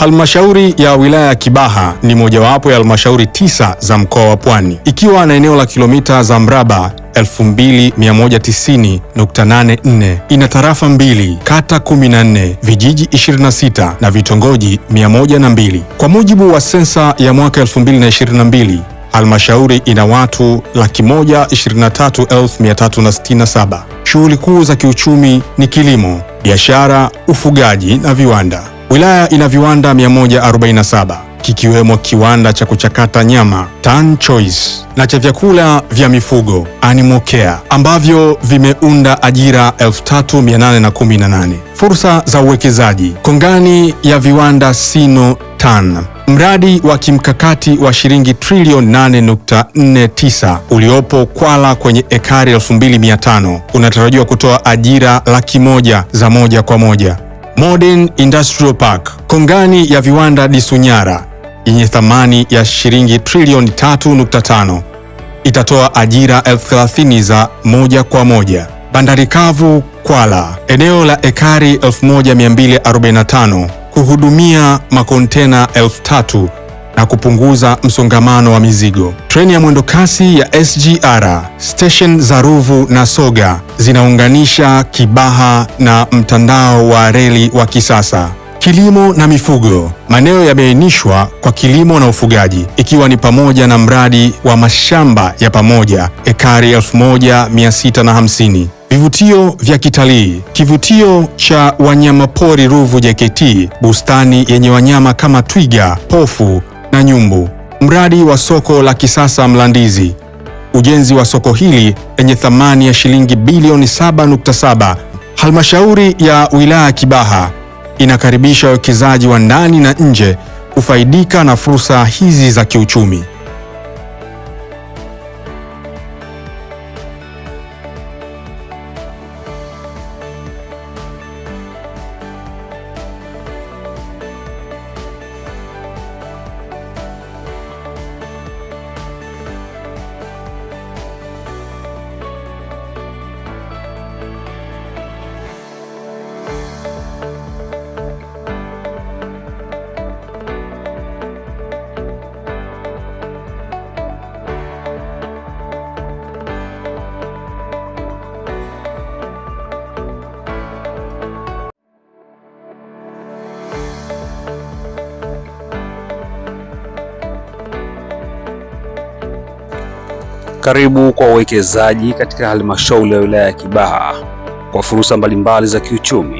Halmashauri ya wilaya ya Kibaha ni mojawapo ya halmashauri 9 za mkoa wa Pwani, ikiwa na eneo la kilomita za mraba 2190.84. Ina tarafa 2, kata 14, vijiji 26 na vitongoji 102. Kwa mujibu wa sensa ya mwaka 2022, halmashauri ina watu 123,367. Shughuli kuu za kiuchumi ni kilimo, biashara, ufugaji na viwanda. Wilaya ina viwanda 147, kikiwemo kiwanda cha kuchakata nyama Tan Choice na cha vyakula vya mifugo Animal Care, ambavyo vimeunda ajira 3818. Fursa za uwekezaji: kongani ya viwanda Sino Tan, mradi wa kimkakati wa shilingi trilioni 8.49 uliopo Kwala kwenye ekari 2500 unatarajiwa kutoa ajira 100,000 za moja kwa moja. Modern Industrial Park, kongani ya viwanda Disunyara yenye thamani ya shilingi trilioni 3.5 itatoa ajira 30,000 za moja kwa moja. Bandari kavu Kwala, eneo la ekari 1245 kuhudumia makontena 3,000 na kupunguza msongamano wa mizigo. Treni ya mwendokasi ya SGR, station za Ruvu na Soga zinaunganisha Kibaha na mtandao wa reli wa kisasa. Kilimo na mifugo, maeneo yameainishwa kwa kilimo na ufugaji, ikiwa ni pamoja na mradi wa mashamba ya pamoja ekari 1650. Vivutio vya kitalii, kivutio cha wanyamapori Ruvu JKT, bustani yenye wanyama kama twiga, pofu na nyumbu. Mradi wa soko la kisasa Mlandizi, ujenzi wa soko hili lenye thamani ya shilingi bilioni 7.7. Halmashauri ya wilaya ya Kibaha inakaribisha wawekezaji wa ndani na nje kufaidika na fursa hizi za kiuchumi. Karibu kwa uwekezaji katika halmashauri ya wilaya ya Kibaha kwa fursa mbalimbali za kiuchumi.